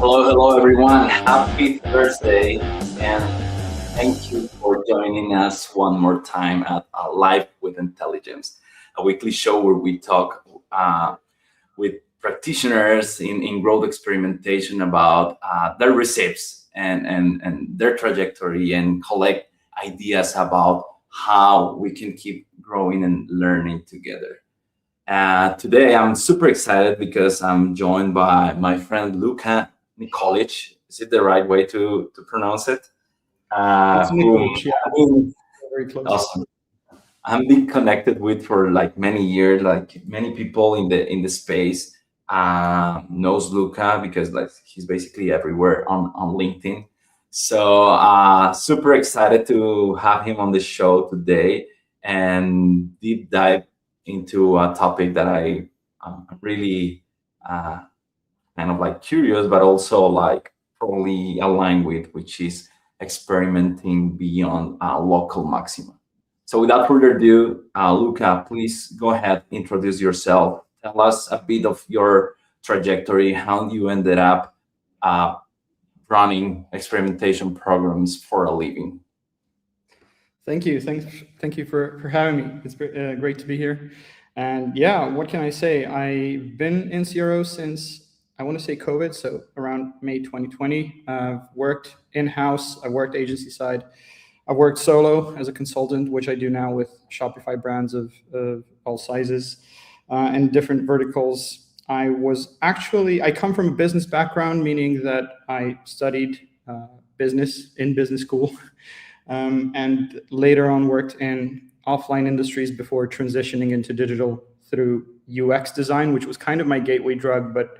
Hello, everyone. Happy Thursday, and thank you for joining us one more time at Live with Intelligems, a weekly show where we talk with practitioners in growth experimentation about their recipes and their trajectory and collect ideas about how we can keep growing and learning together. Today, I'm super excited because I'm joined by my friend Luka Nikolić. Is it the right way to pronounce it? It's Who Nikolić, yeah. I've been Very close. awesome. I've been connected with for like many years. Like many people in the space knows Luka because like he's basically everywhere on LinkedIn. So super excited to have him on the show today and deep dive into a topic that I'm really kind of like curious, but also like probably aligned with, which is experimenting beyond local maxima. So without further ado, Luka, please go ahead, introduce yourself. Tell us a bit of your trajectory, how you ended up uh, running experimentation programs for a living. Thank you. Thank you for having me. It's great to be here. And yeah, what can I say? I've been in CRO since I want to say COVID, so around May 2020. I've worked in-house, I've worked agency side, I've worked solo as a consultant, which I do now with Shopify brands of all sizes and different verticals. I come from a business background, meaning that I studied business in business school and later on worked in offline industries before transitioning into digital through UX design, which was kind of my gateway drug, but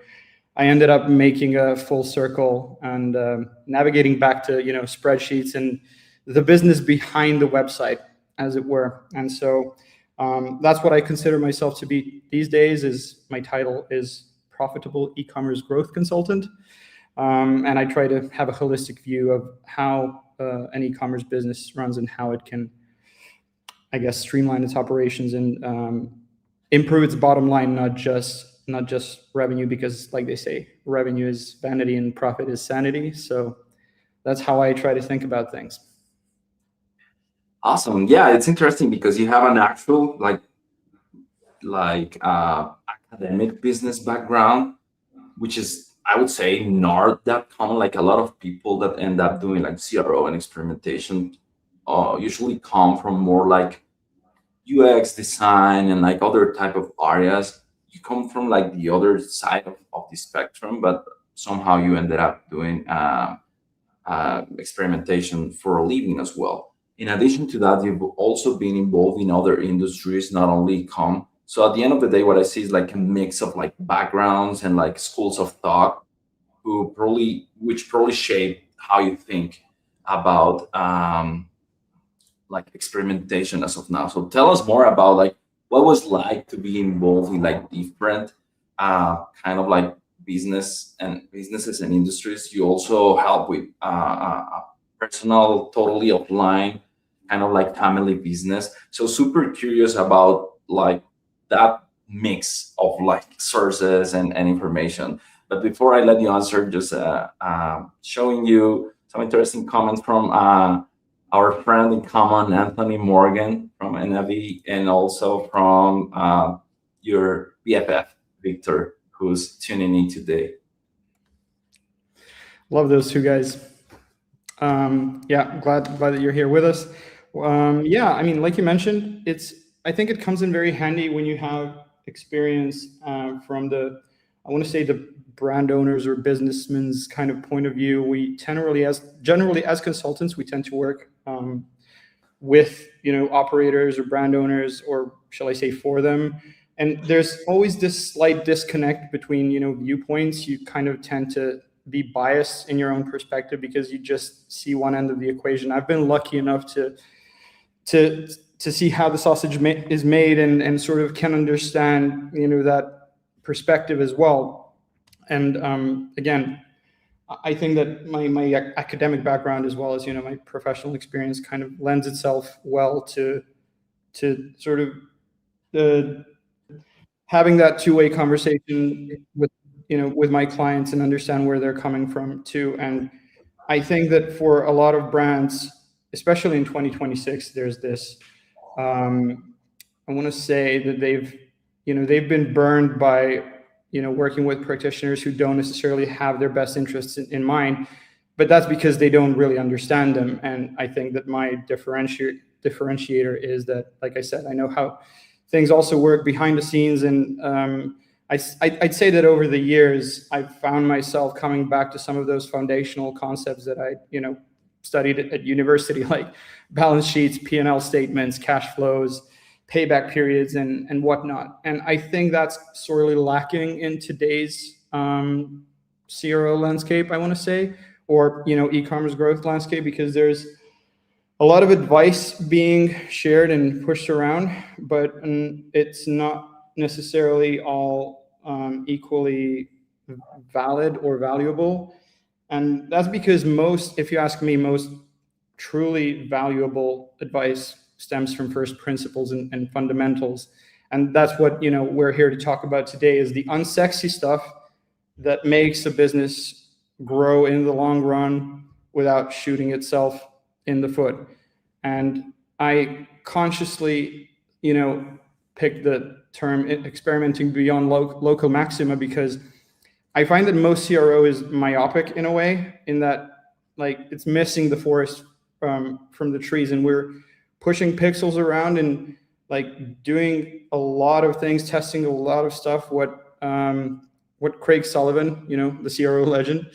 I ended up making a full circle and navigating back to spreadsheets and the business behind the website, as it were. And so that's what I consider myself to be these days. Is my title is Profitable E-commerce Growth Consultant, and I try to have a holistic view of how an e-commerce business runs and how it can, I guess, streamline its operations and improve its bottom line, not just revenue, because like they say, revenue is vanity and profit is sanity. So that's how I try to think about things. Awesome. Yeah, it's interesting because you have an actual academic business background, which is, I would say, not that common. Like a lot of people that end up doing like CRO and experimentation usually come from more like UX design and like other type of areas. You come from like the other side of the spectrum, but somehow you ended up doing experimentation for a living as well. In addition to that, you've also been involved in other industries, not only com. So at the end of the day, what I see is like a mix of like backgrounds and like schools of thought, which probably shape how you think about like experimentation as of now. So tell us more about like what was like to be involved in like different kind of like businesses and industries. You also help with personal, totally offline, kind of like family business. So super curious about like that mix of like sources and information. But before I let you answer, just showing you some interesting comments from our friend in common, Anthony Morgan from NAV, and also from your BFF, Victor, who's tuning in today. Love those two guys. Yeah, glad that you're here with us. Yeah, I mean, like you mentioned, I think it comes in very handy when you have experience from I want to say the brand owners or businessmen's kind of point of view. We generally as consultants, we tend to work with operators or brand owners, or shall I say for them. And there's always this slight disconnect between viewpoints. You kind of tend to be biased in your own perspective because you just see one end of the equation. I've been lucky enough to see how the sausage is made and sort of can understand that perspective as well. And again, I think that my academic background as well as my professional experience kind of lends itself well to sort of having that two-way conversation with with my clients and understand where they're coming from too. And I think that for a lot of brands, especially in 2026, there's this, I want to say that they've been burned by, working with practitioners who don't necessarily have their best interests in mind, but that's because they don't really understand them. And I think that my differentiator is that, like I said, I know how things also work behind the scenes. And I'd say that over the years, I've found myself coming back to some of those foundational concepts that I, studied at university, like balance sheets, P&L statements, cash flows, payback periods, and whatnot. And I think that's sorely lacking in today's CRO landscape, I want to say, or e-commerce growth landscape, because there's a lot of advice being shared and pushed around, but it's not necessarily all equally valid or valuable. And that's because if you ask me, most truly valuable advice stems from first principles and fundamentals. And that's what, we're here to talk about today, is the unsexy stuff that makes a business grow in the long run without shooting itself in the foot. And I consciously, picked the term experimenting beyond local maxima, because I find that most CRO is myopic in a way, in that like it's missing the forest from the trees, and we're pushing pixels around and like doing a lot of things, testing a lot of stuff. What Craig Sullivan, the CRO legend,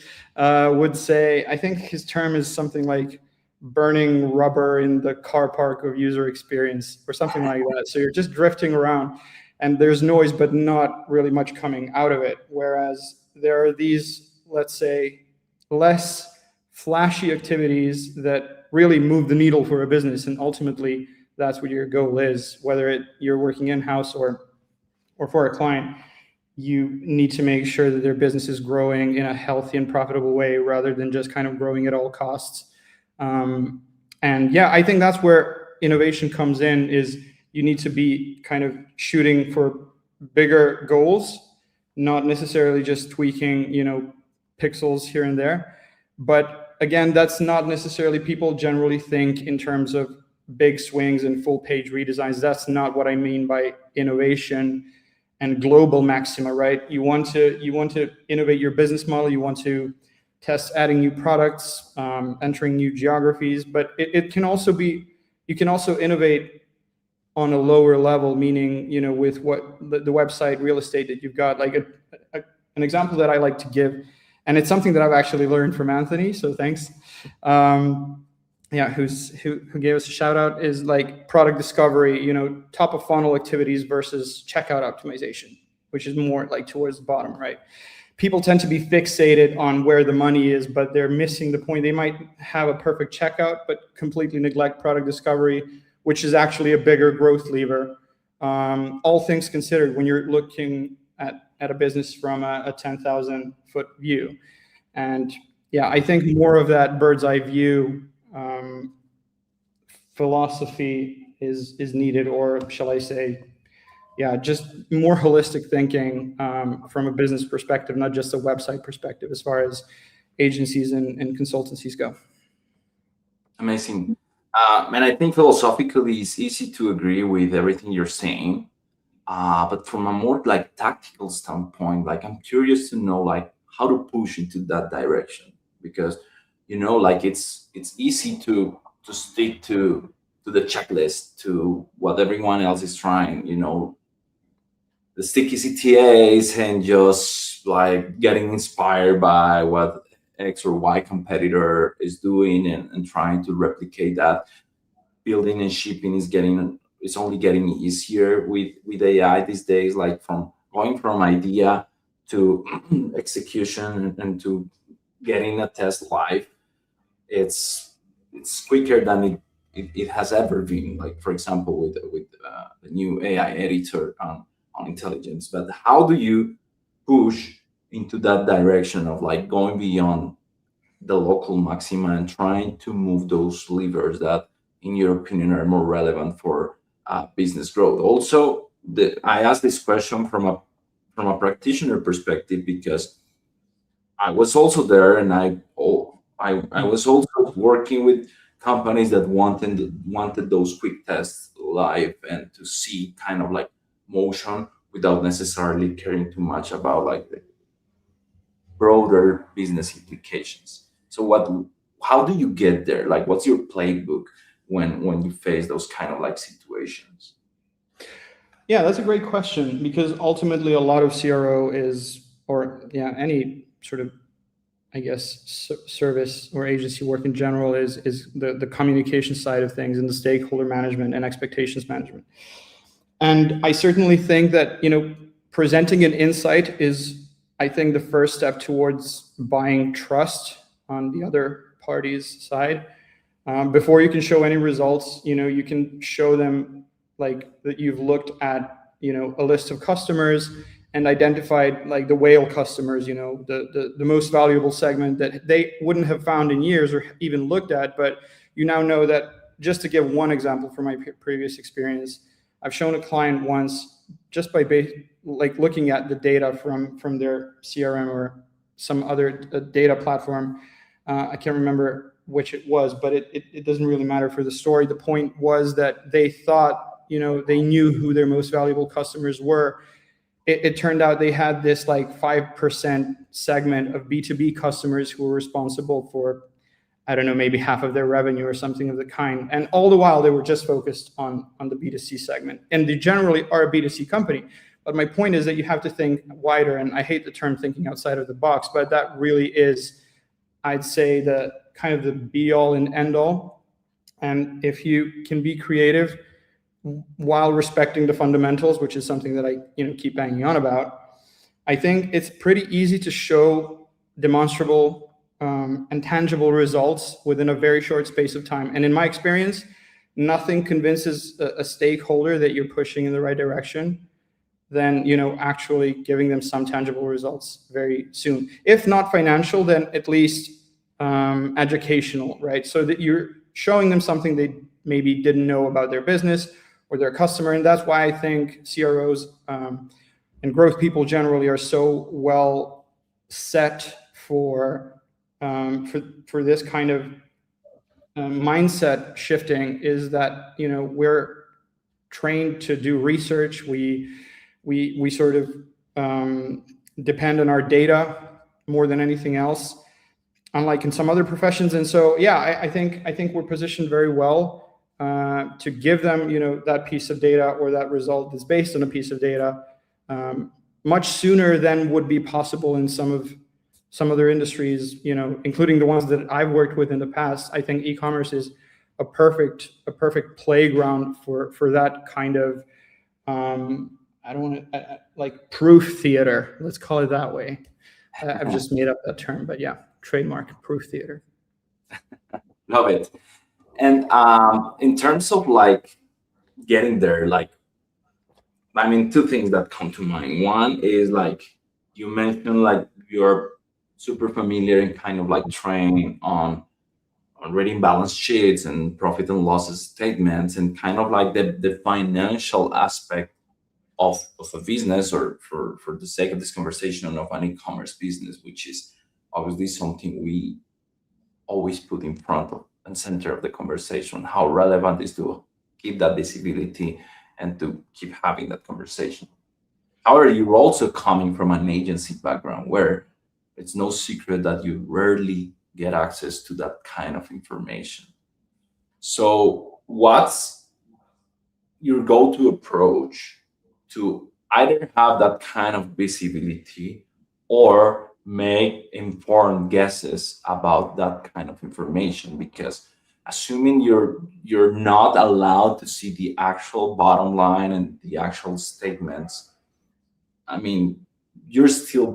would say, I think his term is something like burning rubber in the car park of user experience or something like that. So you're just drifting around and there's noise, but not really much coming out of it. Whereas there are these, let's say, less flashy activities that really move the needle for a business. And ultimately, that's what your goal is, whether you're working in-house or for a client. You need to make sure that their business is growing in a healthy and profitable way, rather than just kind of growing at all costs. And yeah, I think that's where innovation comes in, is you need to be kind of shooting for bigger goals, not necessarily just tweaking, pixels here and there. But again, that's not necessarily, people generally think in terms of big swings and full page redesigns. That's not what I mean by innovation and global maxima, right? You want to innovate your business model. You want to test adding new products, entering new geographies, but it can also be, you can also innovate on a lower level, meaning, with what the website real estate that you've got. Like an example that I like to give, and it's something that I've actually learned from Anthony, so thanks. Who gave us a shout out, is like product discovery, top of funnel activities versus checkout optimization, which is more like towards the bottom, right? People tend to be fixated on where the money is, but they're missing the point. They might have a perfect checkout, but completely neglect product discovery, which is actually a bigger growth lever. All things considered, when you're looking at a business from a 10,000 foot view. And yeah, I think more of that bird's eye view philosophy is needed, or shall I say, just more holistic thinking from a business perspective, not just a website perspective, as far as agencies and consultancies go. Amazing. And I think philosophically it's easy to agree with everything you're saying. But from a more like tactical standpoint, like I'm curious to know like how to push into that direction, because like it's easy to stick to the checklist, to what everyone else is trying, the sticky CTAs, and just like getting inspired by what X or Y competitor is doing and trying to replicate that. Building and shipping is only getting easier with AI these days, like from going from idea to execution and to getting a test live. It's quicker than it has ever been, like for example with the new AI editor on Intelligems. But how do you push into that direction of like going beyond the local maxima and trying to move those levers that in your opinion are more relevant for business growth? Also, I asked this question from from a practitioner perspective, because I was also there, and I was also working with companies that wanted those quick tests live and to see kind of like motion without necessarily caring too much about like the broader business implications. So how do you get there? Like, what's your playbook when you face those kind of like situations? Yeah, that's a great question, because ultimately a lot of CRO is, or yeah, any sort of, I guess, service or agency work in general is the communication side of things and the stakeholder management and expectations management. And I certainly think that, presenting an insight is, I think, the first step towards buying trust on the other party's side. Before you can show any results, you can show them like that you've looked at, a list of customers and identified like the whale customers, the most valuable segment that they wouldn't have found in years or even looked at. But you now know that, just to give one example from my previous experience, I've shown a client once, just by like looking at the data from their CRM or some other data platform. I can't remember which it was, but it doesn't really matter for the story. The point was that they thought, they knew who their most valuable customers were. It turned out they had this like 5% segment of B2B customers who were responsible for, I don't know, maybe half of their revenue or something of the kind. And all the while they were just focused on the B2C segment. And they generally are a B2C company. But my point is that you have to think wider. And I hate the term thinking outside of the box, but that really is, I'd say, the kind of the be all and end all. And if you can be creative while respecting the fundamentals, which is something that I keep banging on about, I think it's pretty easy to show demonstrable and tangible results within a very short space of time. And in my experience, nothing convinces a stakeholder that you're pushing in the right direction than actually giving them some tangible results very soon. If not financial, then at least educational, right? So that you're showing them something they maybe didn't know about their business or their customer. And that's why I think CROs and growth people generally are so well set for this kind of mindset shifting, is that we're trained to do research. We sort of depend on our data more than anything else, unlike in some other professions. And so, yeah, I think we're positioned very well to give them, that piece of data or that result that's based on a piece of data much sooner than would be possible in some other industries, including the ones that I've worked with in the past. I think e-commerce is a perfect playground for that kind of I don't want to like proof theater. Let's call it that way. I've just made up that term, but yeah, trademark proof theater. Love it. And in terms of like getting there, like, I mean, two things that come to mind. One is like you mentioned, like you're super familiar and kind of like trained on reading balance sheets and profit and losses statements and kind of like the financial aspect of a business, or for the sake of this conversation, of an e-commerce business, which is obviously something we always put in front of and center of the conversation. How relevant is to keep that visibility and to keep having that conversation. However, you're also coming from an agency background where it's no secret that you rarely get access to that kind of information. So what's your go-to approach to either have that kind of visibility or make informed guesses about that kind of information? Because assuming you're not allowed to see the actual bottom line and the actual statements, I mean, you're still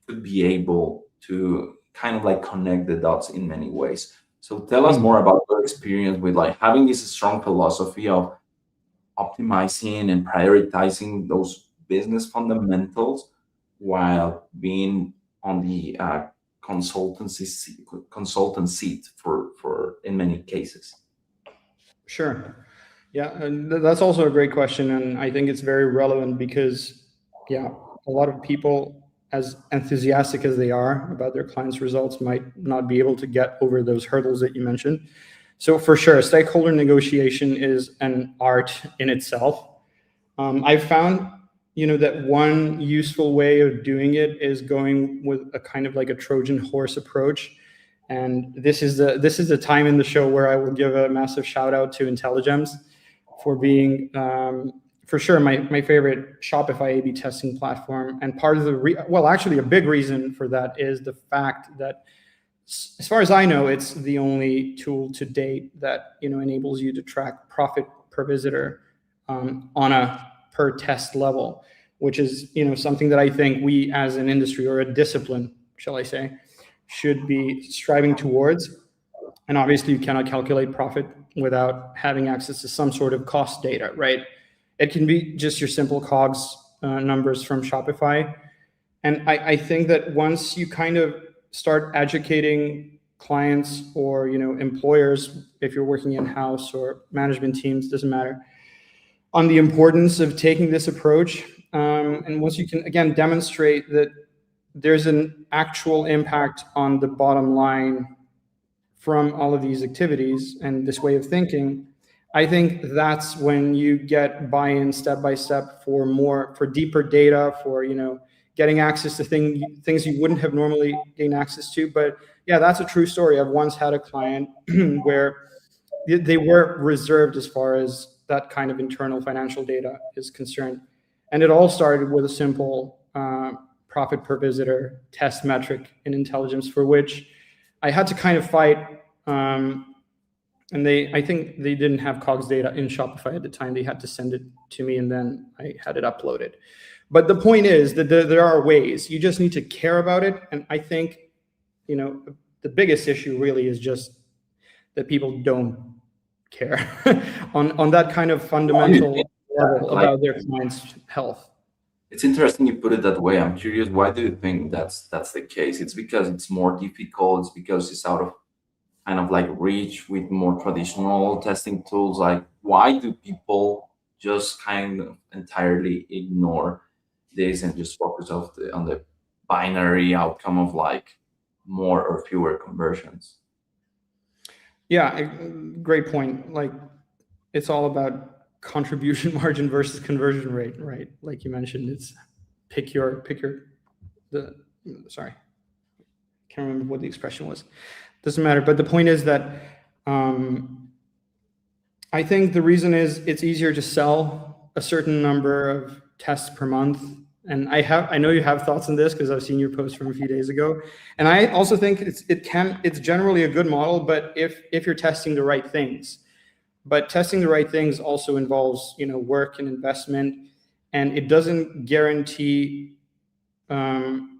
could be able to kind of like connect the dots in many ways. So tell us more about your experience with like having this strong philosophy of optimizing and prioritizing those business fundamentals while being on the consultant seat for in many cases. Sure. Yeah, and that's also a great question, and I think it's very relevant because, yeah, a lot of people, as enthusiastic as they are about their clients' results, might not be able to get over those hurdles that you mentioned. So for sure, stakeholder negotiation is an art in itself. I've found, that one useful way of doing it is going with a kind of like a Trojan horse approach. And this is the time in the show where I will give a massive shout out to Intelligems for being, for sure, my favorite Shopify A/B testing platform. And part of actually a big reason for that is the fact that, as far as I know, it's the only tool to date that enables you to track profit per visitor on a per test level, which is something that I think we as an industry, or a discipline, shall I say, should be striving towards. And obviously, you cannot calculate profit without having access to some sort of cost data, right? It can be just your simple COGS numbers from Shopify. And I think that once you kind of start educating clients or employers, if you're working in-house, or management teams, doesn't matter, on the importance of taking this approach, and once you can again demonstrate that there's an actual impact on the bottom line from all of these activities and this way of thinking, I think that's when you get buy-in step by step for deeper data, for getting access to things you wouldn't have normally gained access to. But yeah, that's a true story. I've once had a client where they were reserved as far as that kind of internal financial data is concerned. And it all started with a simple profit per visitor test metric in Intelligems, for which I had to kind of fight. And I think they didn't have COGS data in Shopify at the time. They had to send it to me, and then I had it uploaded. But the point is that there are ways. You just need to care about it. And I think, the biggest issue really is just that people don't care on that kind of fundamental level about their clients' health. It's interesting you put it that way. I'm curious, why do you think that's the case? It's because it's more difficult. It's because it's out of kind of like reach with more traditional testing tools. Like, why do people just kind of entirely ignore this and just focus on the binary outcome of like more or fewer conversions? Yeah, great point. Like, it's all about contribution margin versus conversion rate, right? Like you mentioned, it's sorry, can't remember what the expression was. Doesn't matter. But the point is that I think the reason is it's easier to sell a certain number of tests per month. And I know you have thoughts on this because I've seen your post from a few days ago. And I also think it's generally a good model, but if you're testing the right things. But testing the right things also involves, work and investment, and it doesn't guarantee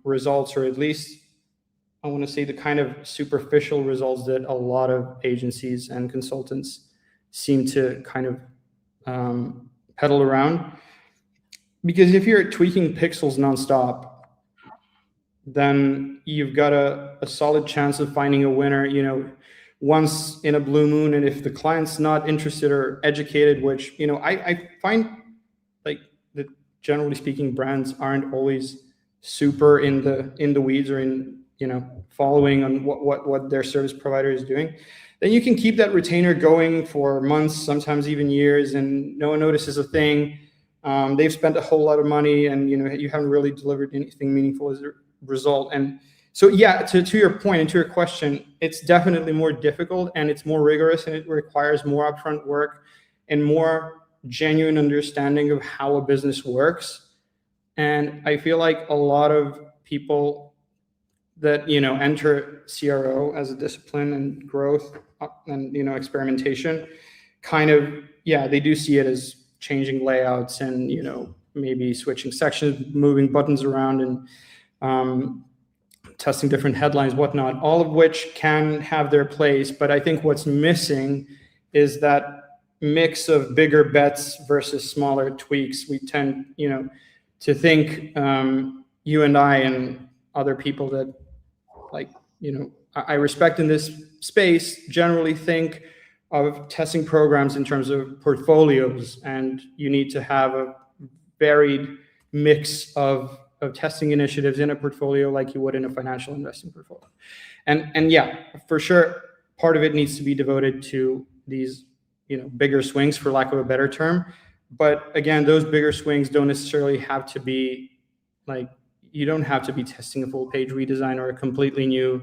results, or at least I want to say the kind of superficial results that a lot of agencies and consultants seem to kind of peddle around. Because if you're tweaking pixels nonstop, then you've got a solid chance of finding a winner, once in a blue moon. And if the client's not interested or educated, which, I find like that generally speaking, brands aren't always super in the weeds or in, following on what their service provider is doing, then you can keep that retainer going for months, sometimes even years, and no one notices a thing. They've spent a whole lot of money, and you haven't really delivered anything meaningful as a result. And so, yeah, to your point and to your question, it's definitely more difficult and it's more rigorous, and it requires more upfront work and more genuine understanding of how a business works. And I feel like a lot of people that enter CRO as a discipline and growth and experimentation, kind of, yeah, they do see it as changing layouts and maybe switching sections, moving buttons around, and testing different headlines, whatnot, all of which can have their place. But I think what's missing is that mix of bigger bets versus smaller tweaks. We tend to think, you and I and other people that I respect in this space generally think of testing programs in terms of portfolios, and you need to have a varied mix of of testing initiatives in a portfolio like you would in a financial investing portfolio. And yeah, for sure, part of it needs to be devoted to these, bigger swings, for lack of a better term. But again, those bigger swings don't necessarily have to be like, you don't have to be testing a full page redesign or a completely new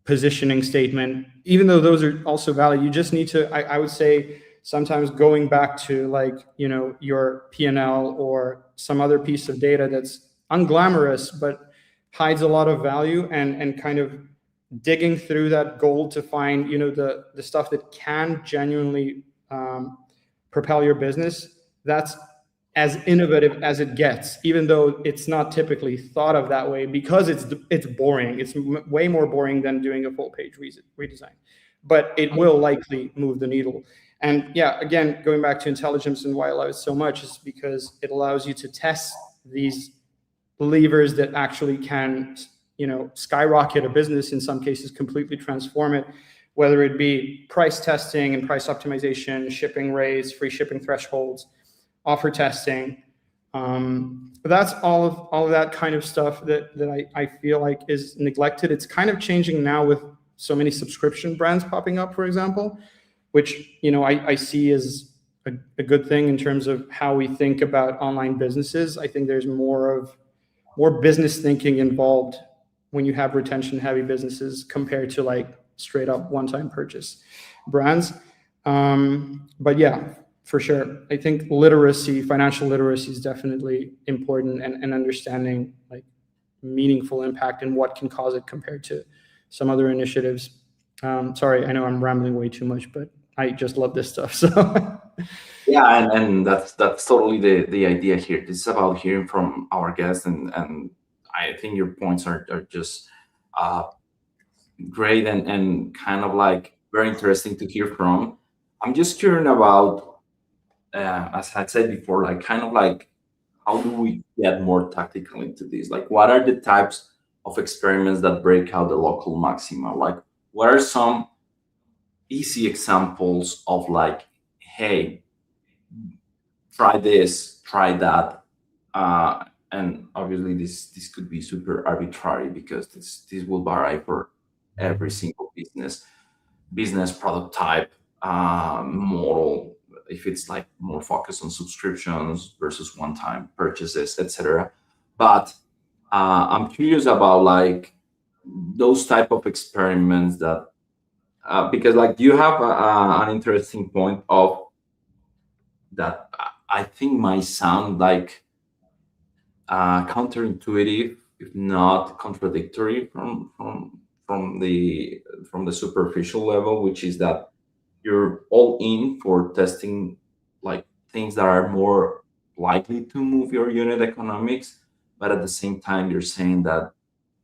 positioning statement, even though those are also valid. You just need to, I would say, sometimes going back to like, your P&L or some other piece of data that's unglamorous, but hides a lot of value, and kind of digging through that gold to find, the stuff that can genuinely propel your business. That's as innovative as it gets, even though it's not typically thought of that way, because it's boring. It's way more boring than doing a full page redesign, but it will likely move the needle. And yeah, again, going back to Intelligems and why I love it so much is because it allows you to test these levers that actually can, skyrocket a business, in some cases completely transform it, whether it be price testing and price optimization, shipping rates, free shipping thresholds, offer testing. That's all of that kind of stuff that I feel like is neglected. It's kind of changing now with so many subscription brands popping up, for example, which, I see as a good thing in terms of how we think about online businesses. I think there's more business thinking involved when you have retention heavy businesses compared to like straight up one-time purchase brands. But yeah, for sure, I think financial literacy is definitely important, and understanding like meaningful impact and what can cause it compared to some other initiatives. Sorry, I know I'm rambling way too much, but I just love this stuff. So Yeah, and that's totally the idea here. This is about hearing from our guests, and I think your points are just great, and kind of like very interesting to hear from. I'm just curious about, as I said before, like kind of like how do we get more tactical into this? Like, what are the types of experiments that break out the local maxima? Like, what are some easy examples of like, hey, try this, try that, and obviously this could be super arbitrary, because this will vary for every single business product type, model, if it's like more focused on subscriptions versus one-time purchases, etc. But I'm curious about like those type of experiments that, because like you have an interesting point of that I think might sound like counterintuitive, if not contradictory from the superficial level, which is that you're all in for testing like things that are more likely to move your unit economics, but at the same time you're saying that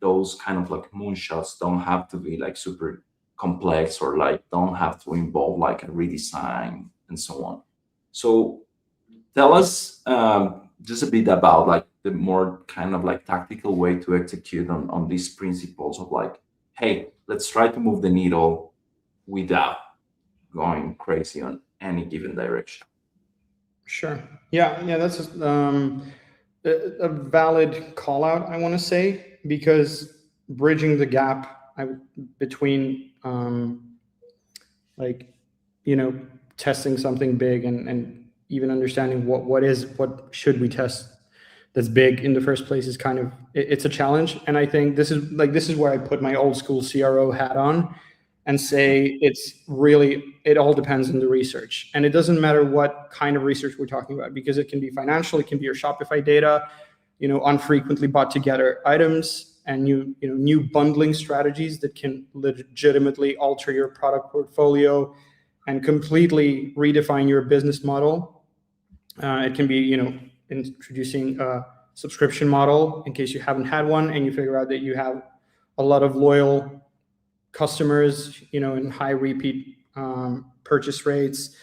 those kind of like moonshots don't have to be like super complex, or like don't have to involve like a redesign and so on. So tell us just a bit about like the more kind of like tactical way to execute on these principles of like, hey, let's try to move the needle without going crazy on any given direction. sure. Yeah, that's a valid call out, I want to say, because bridging the gap between like, testing something big and even understanding what should we test that's big in the first place is kind of, it's a challenge. And I think this is where I put my old school CRO hat on and say it all depends on the research. And it doesn't matter what kind of research we're talking about, because it can be financial, it can be your Shopify data, unfrequently bought together items, and new bundling strategies that can legitimately alter your product portfolio and completely redefine your business model. It can be, introducing a subscription model in case you haven't had one, and you figure out that you have a lot of loyal customers, and high repeat purchase rates.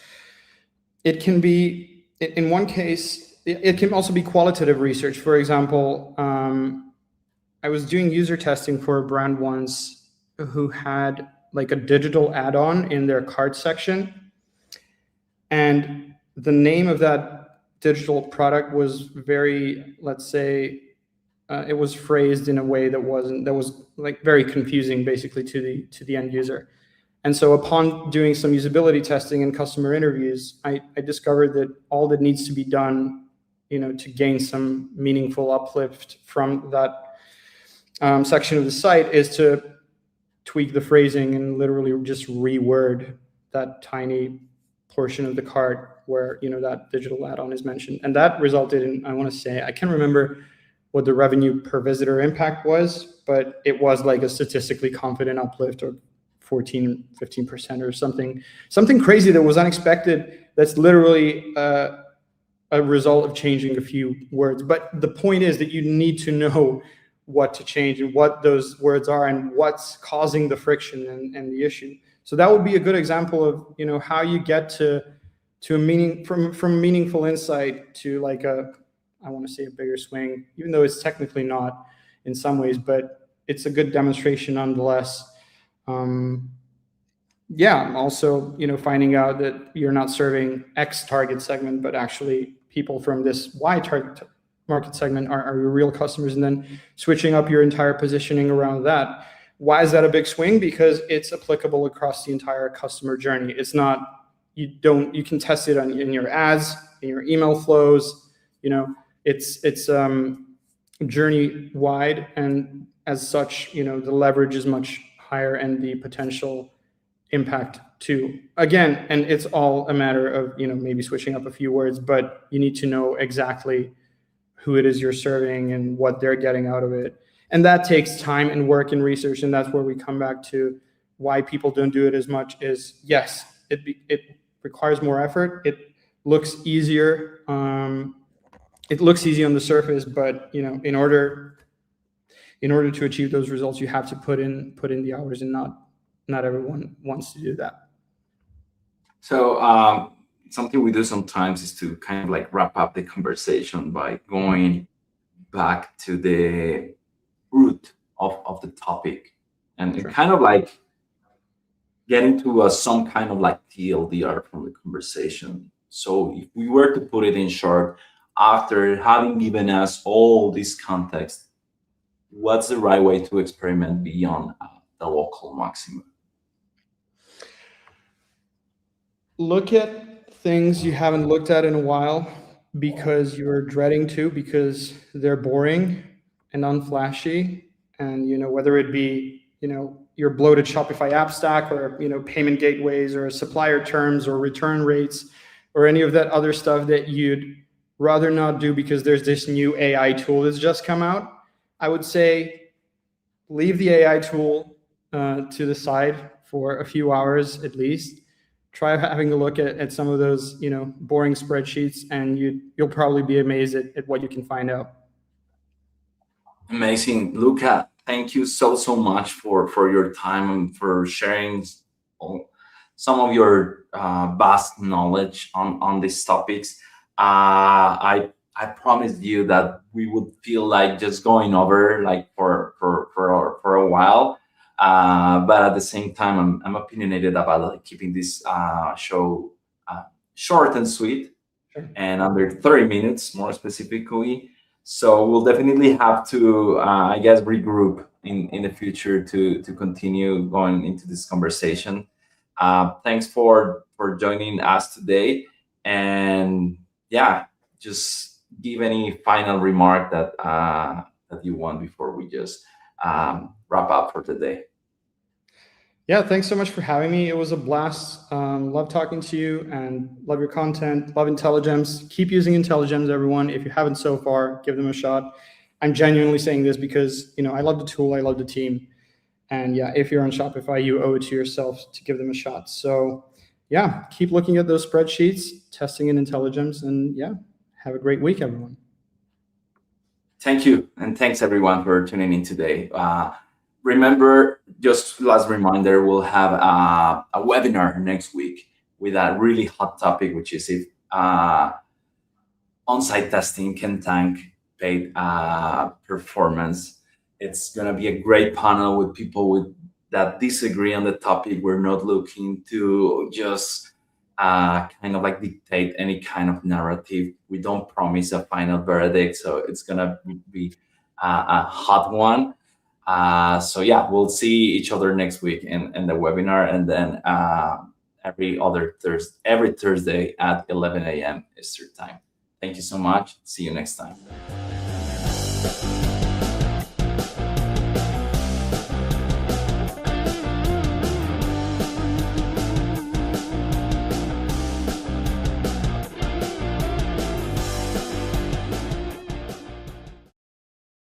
It can be, in one case, it can also be qualitative research. For example, I was doing user testing for a brand once who had like a digital add-on in their cart section, and the name of that digital product was very, let's say, it was phrased in a way that was like very confusing, basically, to the end user. And so upon doing some usability testing and customer interviews, I discovered that all that needs to be done, to gain some meaningful uplift from that section of the site is to tweak the phrasing and literally just reword that tiny portion of the cart where that digital add-on is mentioned. And that resulted in, I want to say, I can't remember what the revenue per visitor impact was, but it was like a statistically confident uplift of 14-15% or something crazy that was unexpected. That's literally a result of changing a few words. But the point is that you need to know what to change and what those words are and what's causing the friction and the issue. So that would be a good example of how you get to a meaning from meaningful insight to like I want to say a bigger swing, even though it's technically not in some ways, but it's a good demonstration nonetheless. Also, finding out that you're not serving X target segment, but actually people from this Y target market segment are your real customers, and then switching up your entire positioning around that. Why is that a big swing? Because it's applicable across the entire customer journey. It's not, you can test it in your ads, in your email flows, it's journey wide, and as such, the leverage is much higher and the potential impact too. Again, and it's all a matter of, maybe switching up a few words, but you need to know exactly who it is you're serving and what they're getting out of it. And that takes time and work and research. And that's where we come back to why people don't do it as much. Is yes, it requires more effort. It looks easier. It looks easy on the surface, but in order to achieve those results, you have to put in the hours, and not everyone wants to do that. So something we do sometimes is to kind of like wrap up the conversation by going back to the root of the topic and Sure. kind of like getting to some kind of like TLDR from the conversation. So if we were to put it in short, after having given us all this context, what's the right way to experiment beyond the local Maxima? Look at things you haven't looked at in a while because you're dreading to, because they're boring and unflashy. And whether it be your bloated Shopify app stack, or payment gateways, or supplier terms, or return rates, or any of that other stuff that you'd rather not do because there's this new AI tool that's just come out, I would say leave the AI tool to the side for a few hours at least. Try having a look at some of those boring spreadsheets, and you'll probably be amazed at what you can find out. Amazing. Luka, thank you so much for your time and for sharing some of your vast knowledge on these topics. I promised you that we would feel like just going over like for a while. But at the same time, I'm opinionated about like keeping this show short and sweet, Sure. and under 30 minutes more specifically. So we'll definitely have to, I guess, regroup in the future to continue going into this conversation. Thanks for joining us today, and yeah, just give any final remark that you want before we just wrap up for today. Yeah, thanks so much for having me. It was a blast. Love talking to you and love your content. Love Intelligems. Keep using Intelligems, everyone. If you haven't so far, give them a shot. I'm genuinely saying this because I love the tool, I love the team, and yeah, if you're on Shopify, you owe it to yourself to give them a shot. So yeah, keep looking at those spreadsheets, testing in Intelligems, and yeah, have a great week, everyone. Thank you, and thanks everyone for tuning in today. Remember, just last reminder, we'll have a webinar next week with a really hot topic, which is if on-site testing can tank paid performance. It's going to be a great panel with people that disagree on the topic. We're not looking to just kind of like dictate any kind of narrative. We don't promise a final verdict, so it's going to be a hot one. So yeah, we'll see each other next week in the webinar, and then every Thursday at 11 a.m. Eastern time. Thank you so much. See you next time.